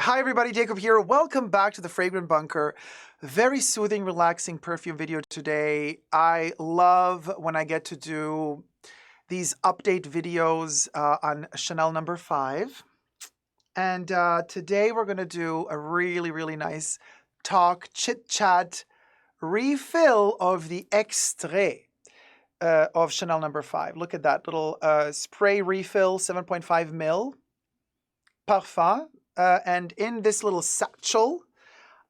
Hi everybody, Dacob here. Welcome back to the Fragrant Bunker. Very soothing, relaxing perfume video today. I love when I get to do these update videos on Chanel No. 5. And today we're going to do a really nice talk, chit-chat, refill of the Extrait of Chanel No. 5. Look at that little spray refill, 7.5 ml Parfum. And in this little satchel,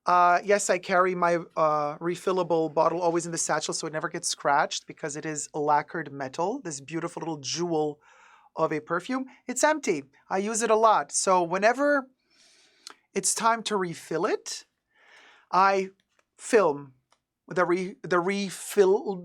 yes, I carry my refillable bottle always in the satchel so it never gets scratched because it is lacquered metal, this beautiful little jewel of a perfume. It's empty. I use it a lot. So whenever it's time to refill it, I film the refill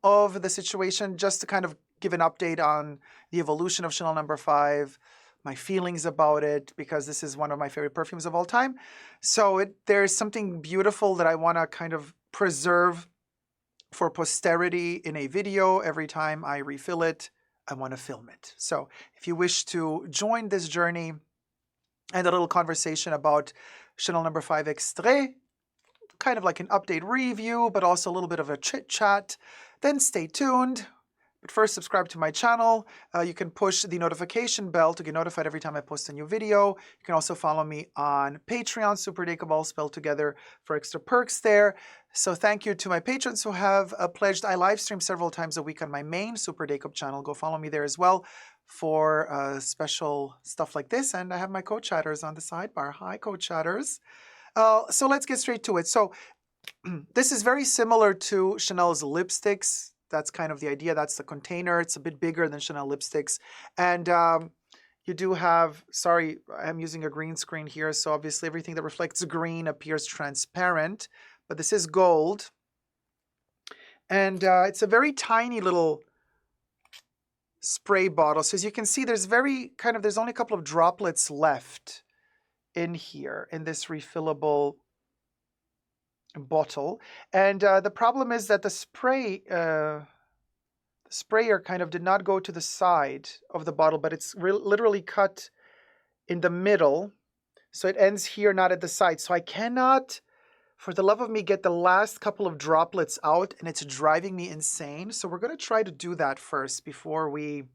of the situation just to kind of give an update on the evolution of Chanel No. 5, my feelings about it, because this is one of my favorite perfumes of all time. So there's something beautiful that I want to kind of preserve for posterity in a video. Every time I refill it, I want to film it. So if you wish to join this journey and a little conversation about Chanel No. 5 Extrait, kind of like an update review, but also a little bit of a chit chat, then stay tuned. But first, subscribe to my channel. You can push the notification bell to get notified every time I post a new video. You can also follow me on Patreon, superdacob, all spelled together, for extra perks there. So thank you to my patrons who have pledged. I live stream several times a week on my main superdacob channel. Go follow me there as well for special stuff like this. And I have my co-chatters on the sidebar. Hi, co-chatters. So let's get straight to it. So this is very similar to Chanel's lipsticks. That's kind of the idea. That's the container. It's a bit bigger than Chanel lipsticks. And you do have, sorry, I'm using a green screen here. So obviously everything that reflects green appears transparent. But this is gold. And it's a very tiny little spray bottle. So as you can see, there's there's only a couple of droplets left in here in this refillable bottle. And the problem is that the sprayer kind of did not go to the side of the bottle, but it's literally cut in the middle. So it ends here, not at the side. So I cannot, for the love of me, get the last couple of droplets out, and it's driving me insane. So we're going to try to do that first before we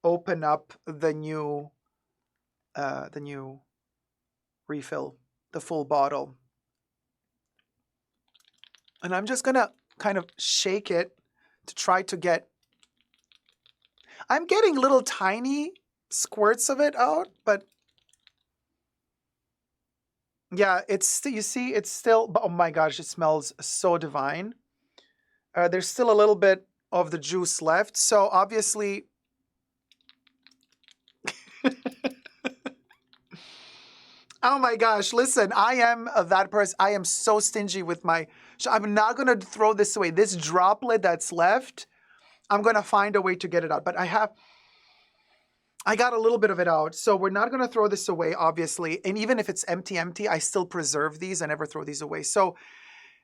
open up the new refill, the full bottle. And I'm just going to kind of shake it to try to get... I'm getting little tiny squirts of it out, but... yeah, you see, it's still... oh my gosh, it smells so divine. There's still a little bit of the juice left, so obviously... oh my gosh, listen, I am that person. I am so stingy with my... I'm not going to throw this away. This droplet that's left, I'm going to find a way to get it out. But I got a little bit of it out. So we're not going to throw this away, obviously. And even if it's empty, I still preserve these. I never throw these away. So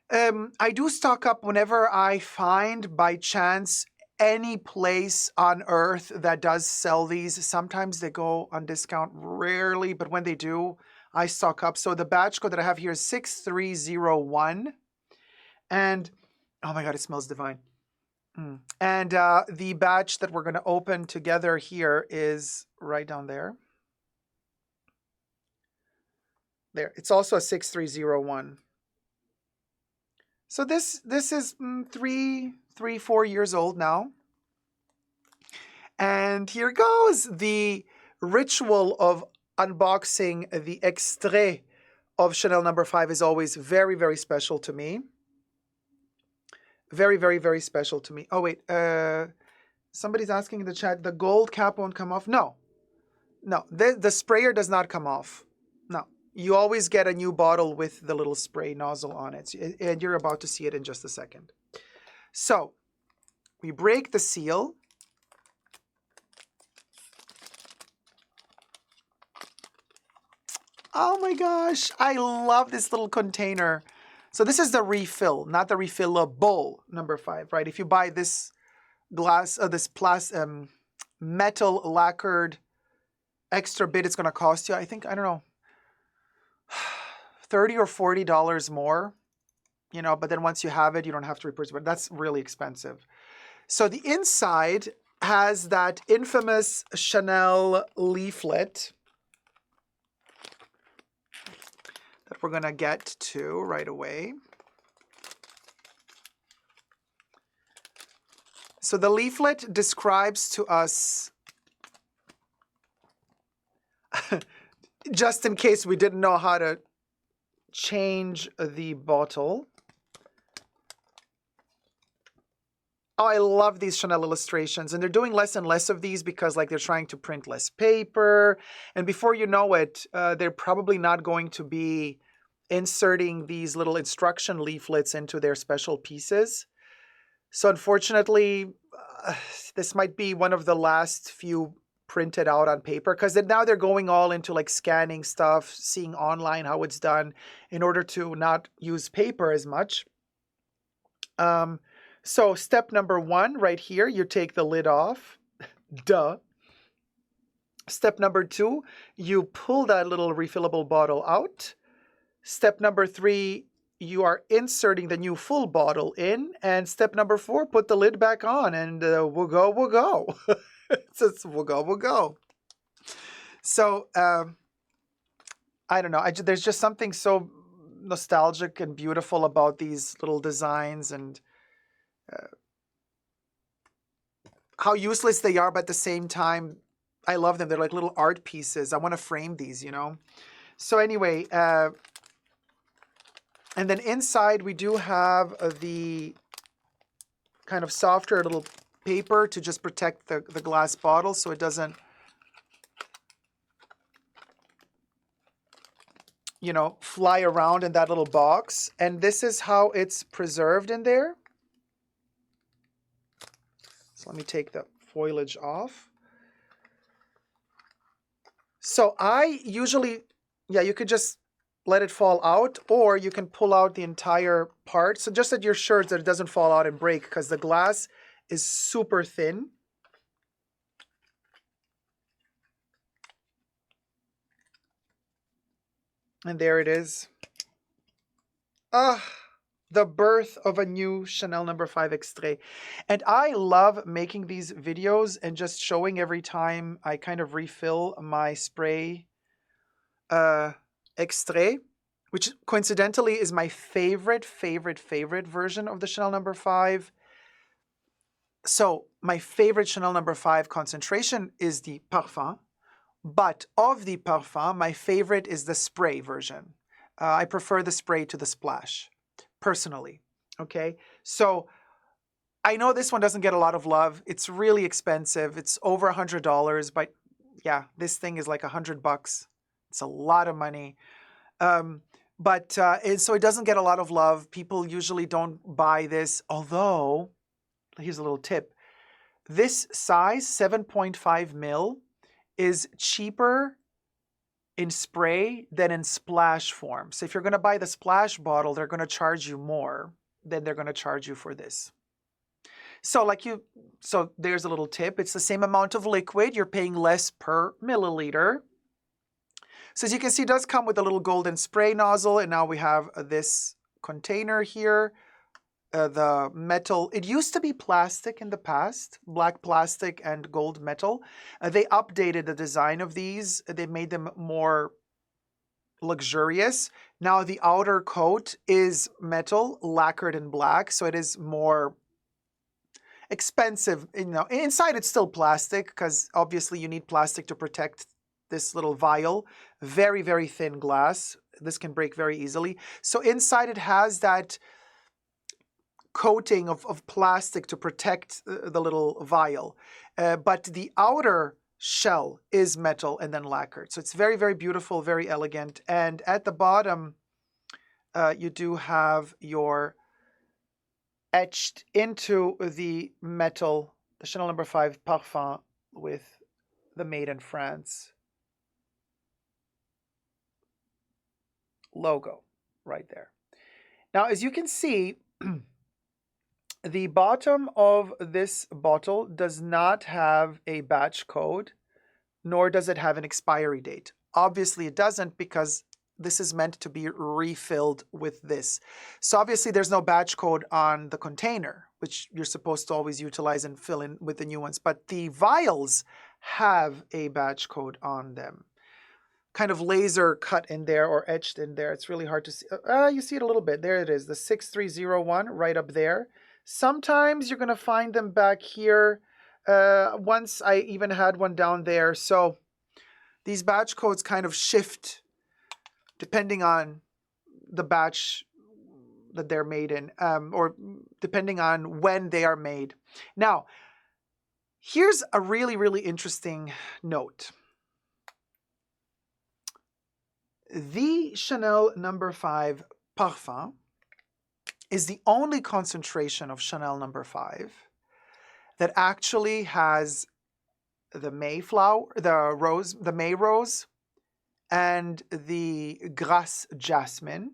I do stock up whenever I find, by chance, any place on earth that does sell these. Sometimes they go on discount, rarely, but when they do, I stock up. So the batch code that I have here is 6301. And, oh my God, it smells divine. And the batch that we're going to open together here is right down there. There, it's also a 6301. So this is 4 years old now. And here goes. The ritual of unboxing the Extrait of Chanel No. 5 is always very special to me. Very special to me. Oh, wait. Somebody's asking in the chat, the gold cap won't come off? No. The sprayer does not come off. No. You always get a new bottle with the little spray nozzle on it. And you're about to see it in just a second. So, we break the seal. Oh my gosh. I love this little container. So this is the refill, not the refillable No. 5, right? If you buy this glass, metal lacquered extra bit it's going to cost you. I think, I don't know, $30 or $40 more, you know, but then once you have it, you don't have to repurchase, but that's really expensive. So the inside has that infamous Chanel leaflet that we're going to get to right away. So the leaflet describes to us, just in case we didn't know how to change the bottle. Oh, I love these Chanel illustrations, and they're doing less and less of these because like they're trying to print less paper. And before you know it, they're probably not going to be inserting these little instruction leaflets into their special pieces. So unfortunately, this might be one of the last few printed out on paper, because now they're going all into like scanning stuff, seeing online how it's done in order to not use paper as much. So step number 1 right here, you take the lid off. Duh. Step number 2, you pull that little refillable bottle out. Step number 3, you are inserting the new full bottle in. And step number 4, put the lid back on, and we'll go, we'll go. It says we'll go, we'll go. So I don't know. There's just something so nostalgic and beautiful about these little designs, and how useless they are, but at the same time, I love them. They're like little art pieces. I want to frame these, you know. So anyway, and then inside we do have the kind of softer little paper to just protect the glass bottle so it doesn't, you know, fly around in that little box. And this is how it's preserved in there. So let me take the foliage off. So I usually, yeah, you could just let it fall out, or you can pull out the entire part. So just that you're sure that it doesn't fall out and break, because the glass is super thin. And there it is. The birth of a new Chanel No. 5 Extrait. And I love making these videos and just showing every time I kind of refill my spray Extrait, which coincidentally is my favorite version of the Chanel No. 5. So my favorite Chanel No. 5 concentration is the Parfum, but of the Parfum, my favorite is the spray version. I prefer the spray to the splash, personally, okay? So I know this one doesn't get a lot of love. It's really expensive. It's over $100, but yeah, this thing is like $100. It's a lot of money. So it doesn't get a lot of love. People usually don't buy this, although, here's a little tip. This size, 7.5 mil, is cheaper in spray than in splash form. So if you're going to buy the splash bottle, they're going to charge you more than they're going to charge you for this. So there's a little tip. It's the same amount of liquid. You're paying less per milliliter. So as you can see, it does come with a little golden spray nozzle. And now we have this container here. The metal, it used to be plastic in the past, black plastic and gold metal. They updated the design of these. They made them more luxurious. Now the outer coat is metal, lacquered in black, so it is more expensive. You know, inside it's still plastic, because obviously you need plastic to protect this little vial. Very, very thin glass. This can break very easily. So inside it has that coating of plastic to protect the little vial. But the outer shell is metal and then lacquered. So it's very, very beautiful, very elegant. And at the bottom, you do have your etched into the metal, the Chanel No. 5 Parfum with the Made in France logo right there. Now, as you can see, the bottom of this bottle does not have a batch code, nor does it have an expiry date. Obviously, it doesn't because this is meant to be refilled with this. So obviously, there's no batch code on the container, which you're supposed to always utilize and fill in with the new ones. But the vials have a batch code on them, kind of laser cut in there or etched in there. It's really hard to see. You see it a little bit. There it is, the 6301 right up there. Sometimes you're going to find them back here. Once I even had one down there. So these batch codes kind of shift depending on the batch that they're made in, or depending on when they are made. Now, here's a really, really interesting note. The Chanel No. 5 Parfum is the only concentration of Chanel No. 5 that actually has the Mayflower, the May rose, and the Grasse jasmine,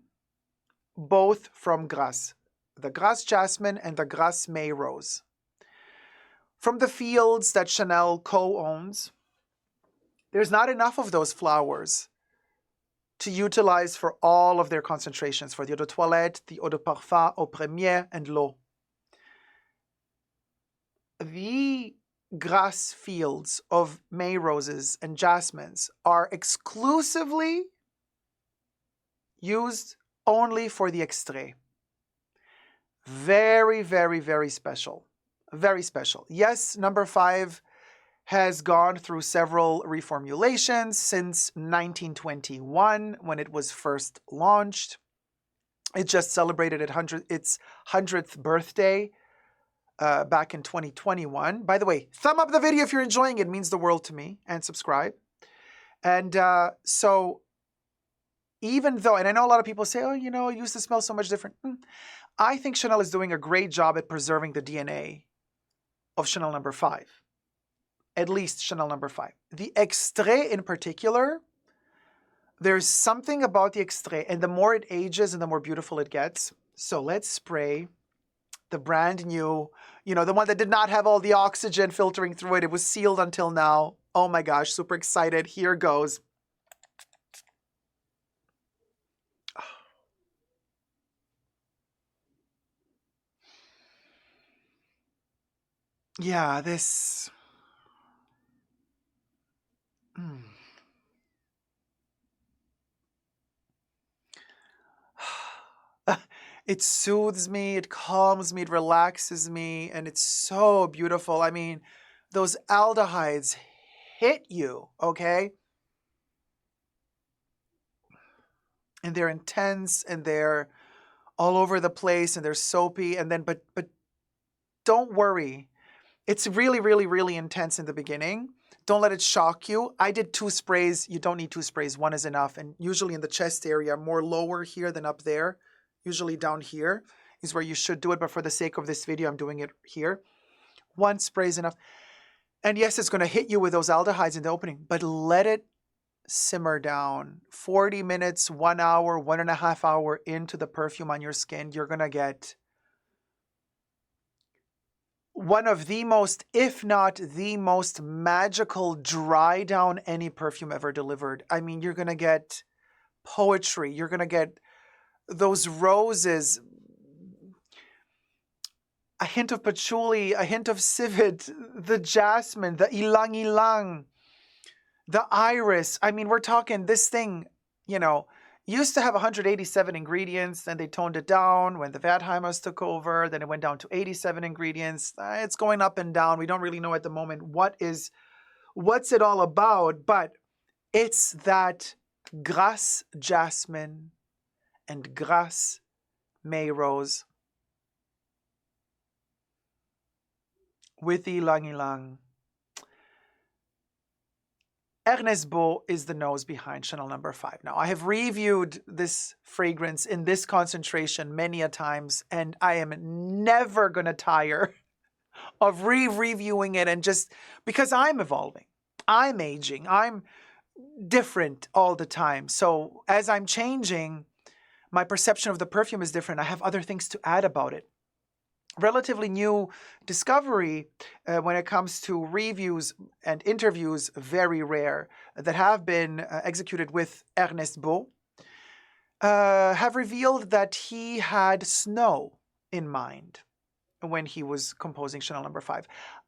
both from Grasse. The Grasse jasmine and the Grasse May rose. From the fields that Chanel co-owns, there's not enough of those flowers to utilize for all of their concentrations, for the eau de toilette, the eau de parfum, eau première, and l'eau. The Grasse fields of May roses and jasmines are exclusively used only for the extrait. Very, very, very special. Very special. Yes, No. 5 has gone through several reformulations since 1921 when it was first launched. It just celebrated its 100th birthday back in 2021. By the way, thumb up the video if you're enjoying it. It means the world to me. And subscribe. And so even though, and I know a lot of people say, oh, you know, it used to smell so much different. I think Chanel is doing a great job at preserving the DNA of Chanel No. 5. At least Chanel No. 5. The extrait in particular, there's something about the extrait, and the more it ages and the more beautiful it gets. So let's spray the brand new, you know, the one that did not have all the oxygen filtering through it. It was sealed until now. Oh my gosh, super excited. Here goes. Yeah, this... It soothes me, it calms me, it relaxes me, and it's so beautiful. I mean, those aldehydes hit you, okay? And they're intense, and they're all over the place, and they're soapy, and then, but don't worry. It's really, really, really intense in the beginning. Don't let it shock you. I did 2 sprays. You don't need 2 sprays. 1 is enough. And usually in the chest area, more lower here than up there. Usually down here is where you should do it. But for the sake of this video, I'm doing it here. 1 spray is enough. And yes, it's going to hit you with those aldehydes in the opening. But let it simmer down. 40 minutes, 1 hour, 1.5 hour into the perfume on your skin, you're going to get one of the most, if not the most magical dry down any perfume ever delivered. I mean, you're going to get poetry. You're going to get those roses, a hint of patchouli, a hint of civet, the jasmine, the ilang ilang, the iris. I mean, we're talking this thing, you know, used to have 187 ingredients, then they toned it down when the Wertheimers took over, then it went down to 87 ingredients. It's going up and down. We don't really know at the moment what's it all about, but it's that Grasse jasmine and Grasse May rose with ylang ylang. Ernest Beau is the nose behind Chanel No. 5. Now, I have reviewed this fragrance in this concentration many a times, and I am never going to tire of reviewing it, and just because I'm evolving, I'm aging, I'm different all the time. So as I'm changing, my perception of the perfume is different. I have other things to add about it. relatively new discovery when it comes to reviews and interviews, very rare, that have been executed with Ernest Beau, have revealed that he had snow in mind when he was composing Chanel No. 5.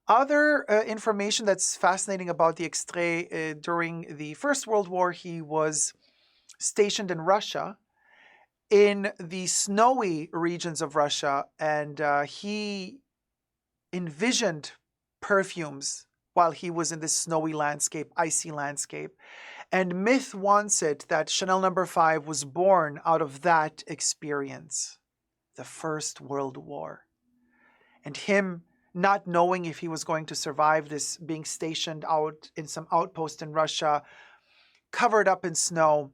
Other information that's fascinating about the Extrait, during the First World War, he was stationed in Russia, in the snowy regions of Russia, and he envisioned perfumes while he was in this snowy landscape, icy landscape. And myth wants it that Chanel No. 5 was born out of that experience, the First World War. And him not knowing if he was going to survive this, being stationed out in some outpost in Russia, covered up in snow.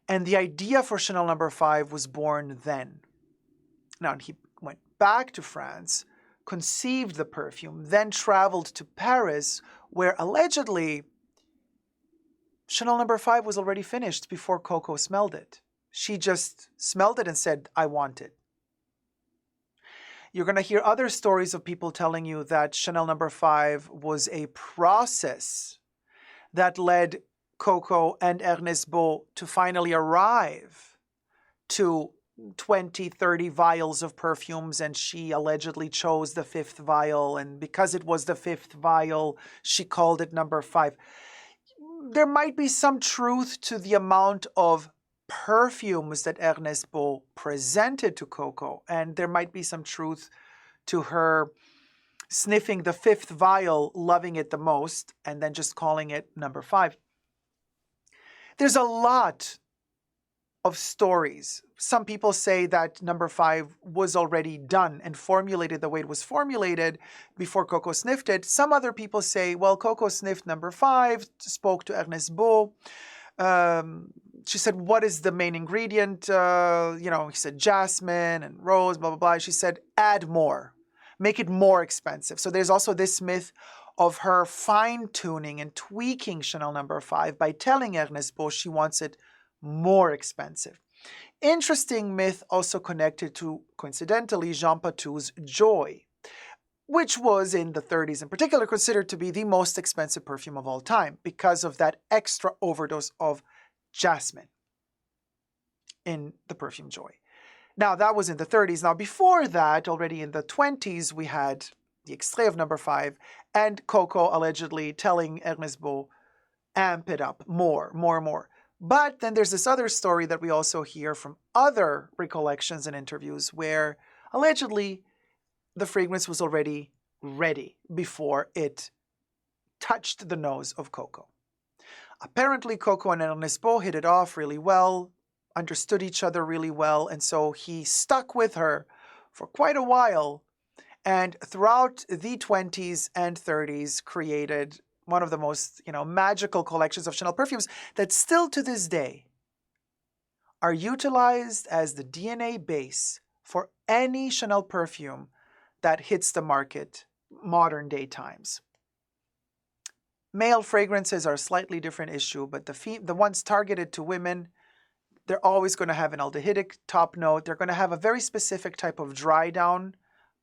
And the idea for Chanel No. 5 was born then. Now, he went back to France, conceived the perfume, then traveled to Paris, where allegedly Chanel No. 5 was already finished before Coco smelled it. She just smelled it and said, I want it. You're going to hear other stories of people telling you that Chanel No. 5 was a process that led Coco and Ernest Beau to finally arrive to 20, 30 vials of perfumes, and she allegedly chose the fifth vial, and because it was the fifth vial, she called it No. 5. There might be some truth to the amount of perfumes that Ernest Beau presented to Coco, and there might be some truth to her sniffing the fifth vial, loving it the most, and then just calling it No. 5. There's a lot of stories. Some people say that No. 5 was already done and formulated the way it was formulated before Coco sniffed it. Some other people say, well, Coco sniffed No. 5, spoke to Ernest Beau. She said, what is the main ingredient? He said jasmine and rose, blah, blah, blah. She said, add more, make it more expensive. So there's also this myth of her fine-tuning and tweaking Chanel No. 5 by telling Ernest Beau she wants it more expensive. Interesting myth also connected to, coincidentally, Jean Patou's Joy, which was in the 30s in particular considered to be the most expensive perfume of all time because of that extra overdose of jasmine in the perfume Joy. Now, that was in the 30s. Now, before that, already in the 20s, we had the Extrait of No. 5 and Coco allegedly telling Ernest Beau, amp it up more. But then there's this other story that we also hear from other recollections and interviews where allegedly the fragrance was already ready before it touched the nose of Coco. Apparently, Coco and Ernest Beau hit it off really well, understood each other really well, and so he stuck with her for quite a while, and throughout the 20s and 30s created one of the most, magical collections of Chanel perfumes that still to this day are utilized as the DNA base for any Chanel perfume that hits the market modern day times. Male fragrances are a slightly different issue, but the ones targeted to women, they're always going to have an aldehydic top note. They're going to have a very specific type of dry down,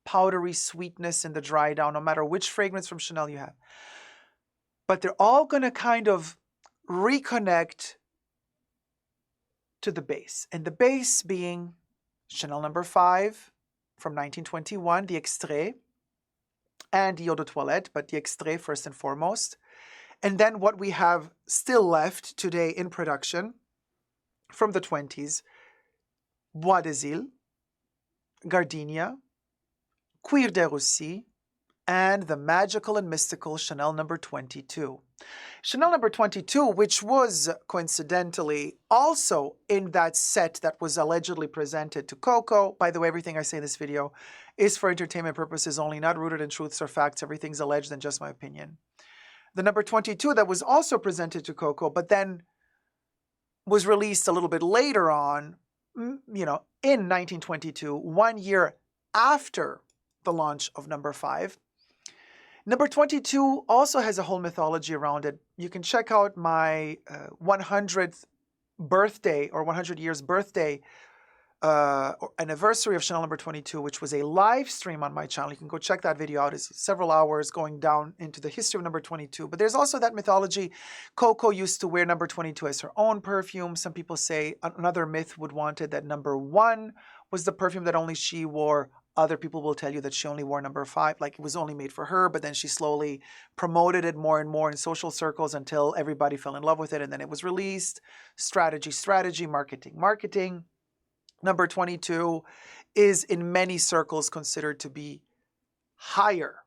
powdery sweetness in the dry down, no matter which fragrance from Chanel you have. But they're all going to kind of reconnect to the base. And the base being Chanel No. 5 from 1921, the Extrait, and the Eau de Toilette, but the Extrait first and foremost. And then what we have still left today in production from the 20s, Bois des Îles, Gardenia, Cuir des Russes, and the magical and mystical Chanel No. 22. Chanel No. 22, which was coincidentally also in that set that was allegedly presented to Coco. By the way, everything I say in this video is for entertainment purposes only, not rooted in truths or facts. Everything's alleged and just my opinion. The No. 22 that was also presented to Coco, but then was released a little bit later on, in 1922, 1 year after the launch of No. 5. No. 22 also has a whole mythology around it. You can check out my 100th birthday or 100 years birthday anniversary of Chanel number 22, which was a live stream on my channel. You can go check that video out. It's several hours going down into the history of number 22. But there's also that mythology. Coco used to wear number 22 as her own perfume. Some people say another myth would want it that number 1 was the perfume that only she wore. Other people will tell you that she only wore number 5, like it was only made for her, but then she slowly promoted it more and more in social circles until everybody fell in love with it, and then it was released. Strategy, marketing. Number 22 is in many circles considered to be higher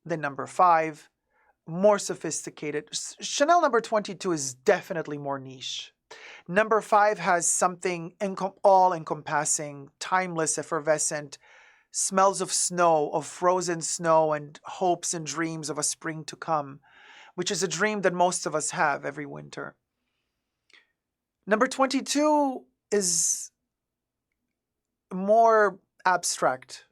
than number 5, more sophisticated. Chanel number 22 is definitely more niche. Number 5 has something all-encompassing, timeless, effervescent, smells of snow, of frozen snow, and hopes and dreams of a spring to come, which is a dream that most of us have every winter. Number 22 is more abstract,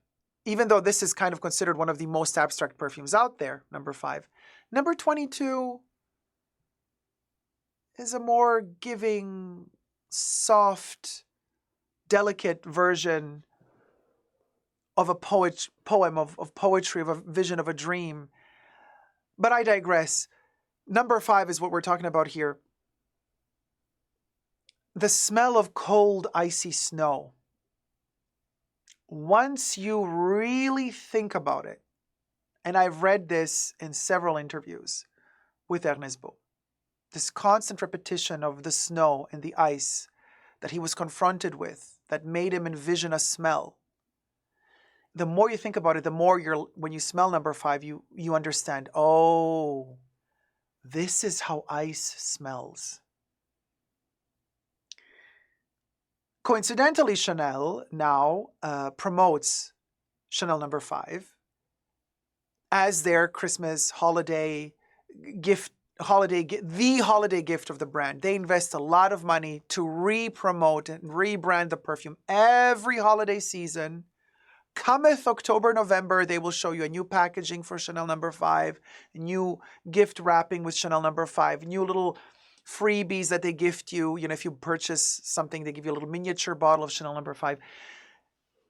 even though this is kind of considered one of the most abstract perfumes out there, number 5. Number 22 is a more giving, soft, delicate version of a poem, of poetry, of a vision, of a dream. But I digress. Number 5 is what we're talking about here. The smell of cold, icy snow. Once you really think about it, and I've read this in several interviews with Ernest Beau, this constant repetition of the snow and the ice that he was confronted with that made him envision a smell. The more you think about it, the more when you smell number 5, you understand, oh, this is how ice smells. Coincidentally, Chanel now promotes Chanel number 5 as their Christmas holiday gift, the holiday gift of the brand. They invest a lot of money to re-promote and rebrand the perfume every holiday season. Cometh October, November, they will show you a new packaging for Chanel number 5, new gift wrapping with Chanel number 5, new little freebies that they gift you. You know, if you purchase something, they give you a little miniature bottle of Chanel number 5.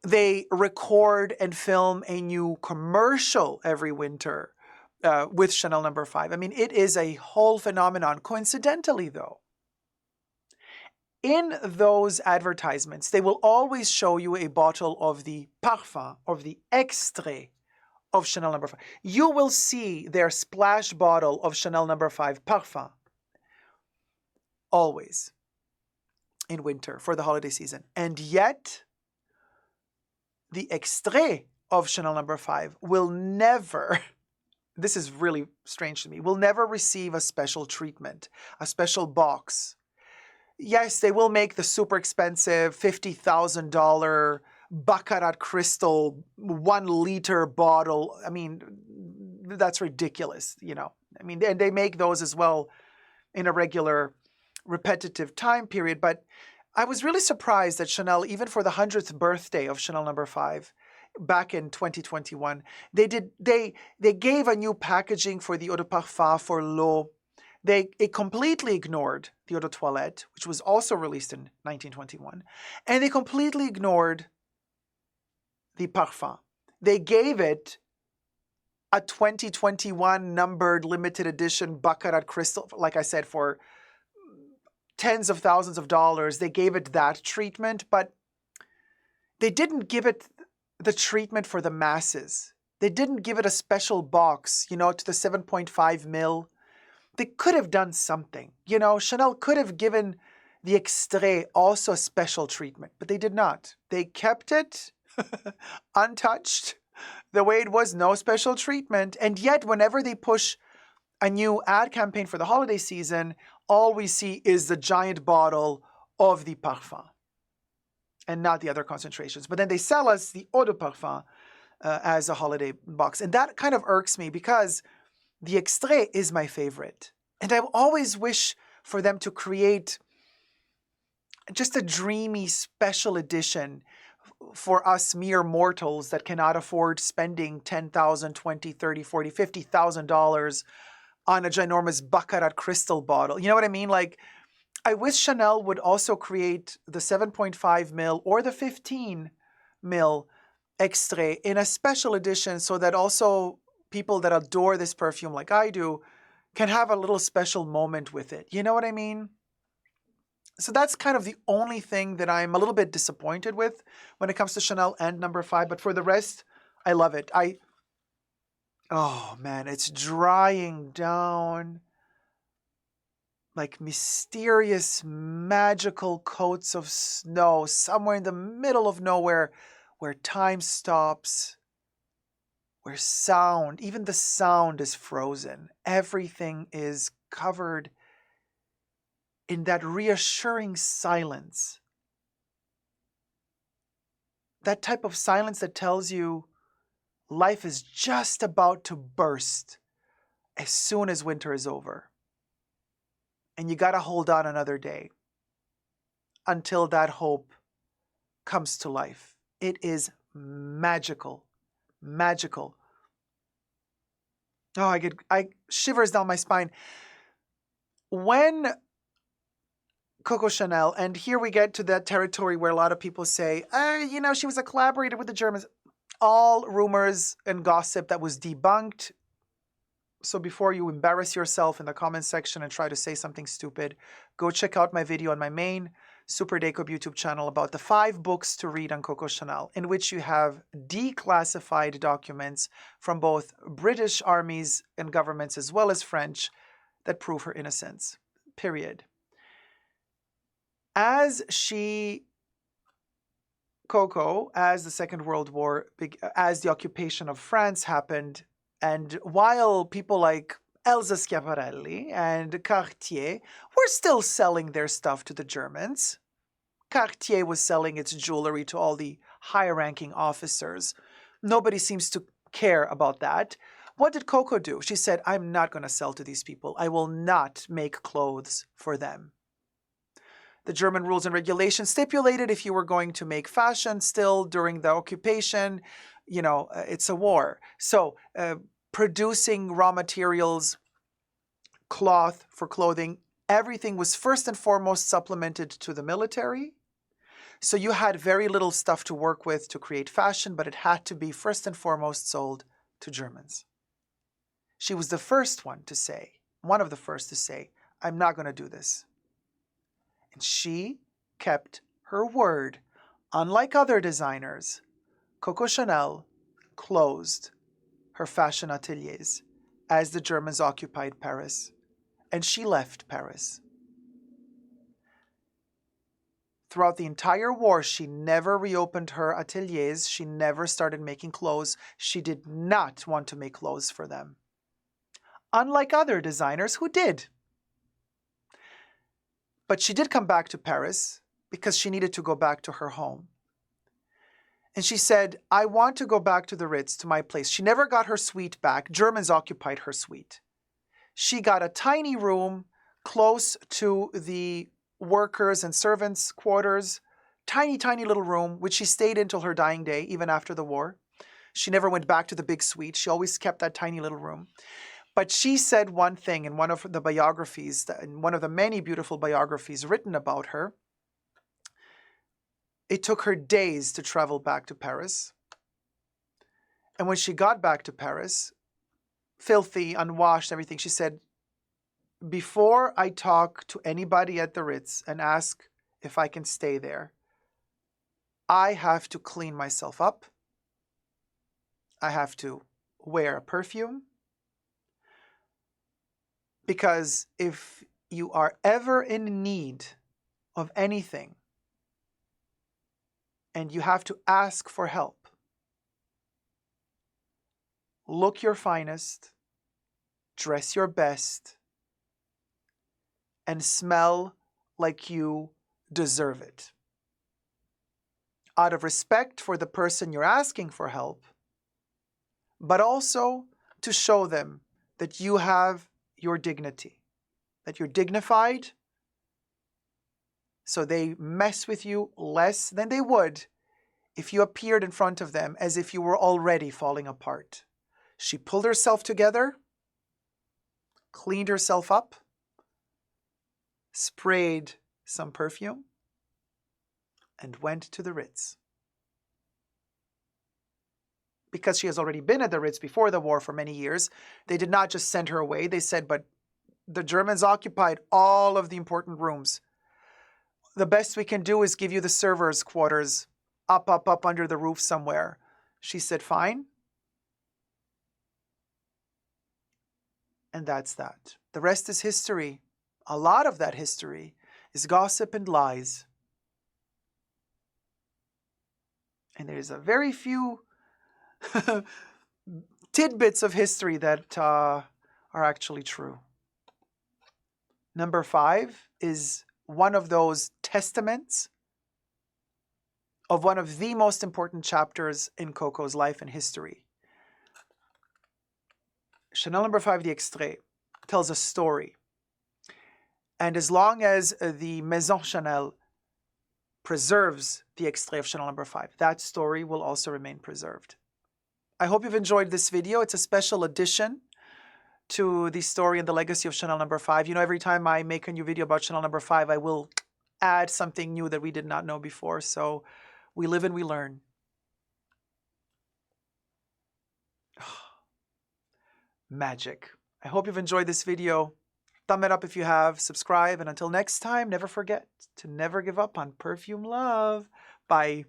They record and film a new commercial every winter with Chanel number 5. I mean, it is a whole phenomenon. Coincidentally, though, in those advertisements, they will always show you a bottle of the Parfum, of the Extrait of Chanel number 5. You will see their splash bottle of Chanel number 5 Parfum always in winter for the holiday season. And yet, the Extrait of Chanel number 5 will never, this is really strange to me, will never receive a special treatment, a special box. Yes, they will make the super expensive $50,000 Baccarat crystal 1 liter bottle. I mean, that's ridiculous, you know. I mean, and they make those as well in a regular repetitive time period. But I was really surprised that Chanel, even for the 100th birthday of Chanel number 5, back in 2021, they gave a new packaging for the eau de parfum for l'eau. They completely ignored the eau de toilette, which was also released in 1921, and they completely ignored the parfum. They gave it a 2021 numbered limited edition Baccarat crystal, like I said, for tens of thousands of dollars. They gave it that treatment, but they didn't give it the treatment for the masses. They didn't give it a special box, you know, to the 7.5 mil. They could have done something. You know, Chanel could have given the Extrait also a special treatment, but they did not. They kept it untouched, the way it was, no special treatment. And yet, whenever they push a new ad campaign for the holiday season, all we see is the giant bottle of the parfum and not the other concentrations. But then they sell us the eau de parfum as a holiday box. And that kind of irks me because the Extrait is my favorite. And I always wish for them to create just a dreamy special edition for us mere mortals that cannot afford spending $10,000, $20,000, $30,000, $40,000, $50,000 on a ginormous Baccarat crystal bottle. You know what I mean? Like, I wish Chanel would also create the 7.5 mil or the 15 mil Extrait in a special edition so that also people that adore this perfume like I do can have a little special moment with it. You know what I mean? So that's kind of the only thing that I'm a little bit disappointed with when it comes to Chanel and number 5. But for the rest, I love it. Oh man, it's drying down like mysterious, magical coats of snow somewhere in the middle of nowhere where time stops, where sound, even the sound is frozen. Everything is covered in that reassuring silence. That type of silence that tells you life is just about to burst as soon as winter is over. And you got to hold on another day until that hope comes to life. It is magical. Magical. Oh, I shivers down my spine. When Coco Chanel, and here we get to that territory where a lot of people say, she was a collaborator with the Germans. All rumors and gossip that was debunked. So before you embarrass yourself in the comment section and try to say something stupid, go check out my video on my main superdacob YouTube channel about the 5 books to read on Coco Chanel, in which you have declassified documents from both British armies and governments as well as French that prove her innocence. Period. As the Second World War, as the occupation of France happened, and while people like Elsa Schiaparelli and Cartier were still selling their stuff to the Germans, Cartier was selling its jewelry to all the high-ranking officers. Nobody seems to care about that. What did Coco do? She said, I'm not going to sell to these people. I will not make clothes for them. The German rules and regulations stipulated if you were going to make fashion still during the occupation, it's a war. So producing raw materials, cloth for clothing, everything was first and foremost supplemented to the military. So you had very little stuff to work with to create fashion, but it had to be first and foremost sold to Germans. She was the first one to say, one of the first to say, I'm not going to do this. And she kept her word. Unlike other designers, Coco Chanel closed her fashion ateliers as the Germans occupied Paris, and she left Paris. Throughout the entire war, she never reopened her ateliers. She never started making clothes. She did not want to make clothes for them. Unlike other designers who did. But she did come back to Paris because she needed to go back to her home. And she said, I want to go back to the Ritz, to my place. She never got her suite back. Germans occupied her suite. She got a tiny room close to the workers' and servants' quarters. Tiny, tiny little room, which she stayed in till her dying day, even after the war. She never went back to the big suite. She always kept that tiny little room. But she said one thing in one of the biographies, in one of the many beautiful biographies written about her. It took her days to travel back to Paris. And when she got back to Paris, filthy, unwashed, everything, she said, before I talk to anybody at the Ritz and ask if I can stay there, I have to clean myself up. I have to wear a perfume. Because if you are ever in need of anything and you have to ask for help, look your finest, dress your best, and smell like you deserve it. Out of respect for the person you're asking for help, but also to show them that you have your dignity, that you're dignified, so they mess with you less than they would if you appeared in front of them as if you were already falling apart. She pulled herself together, cleaned herself up, sprayed some perfume, and went to the Ritz. Because she has already been at the Ritz before the war for many years, they did not just send her away. They said, but the Germans occupied all of the important rooms. The best we can do is give you the servers' quarters up under the roof somewhere. She said, fine. And that's that. The rest is history. A lot of that history is gossip and lies. And there's a very few tidbits of history that are actually true. Number 5 is one of those testaments of one of the most important chapters in Coco's life and history. Chanel No. 5, the Extrait, tells a story. And as long as the Maison Chanel preserves the Extrait of Chanel No. 5, that story will also remain preserved. I hope you've enjoyed this video. It's a special addition to the story and the legacy of Chanel No. 5. You know, every time I make a new video about Chanel No. 5, I will add something new that we did not know before. So we live and we learn. Magic. I hope you've enjoyed this video. Thumb it up if you have, subscribe, and until next time, never forget to never give up on perfume love. Bye.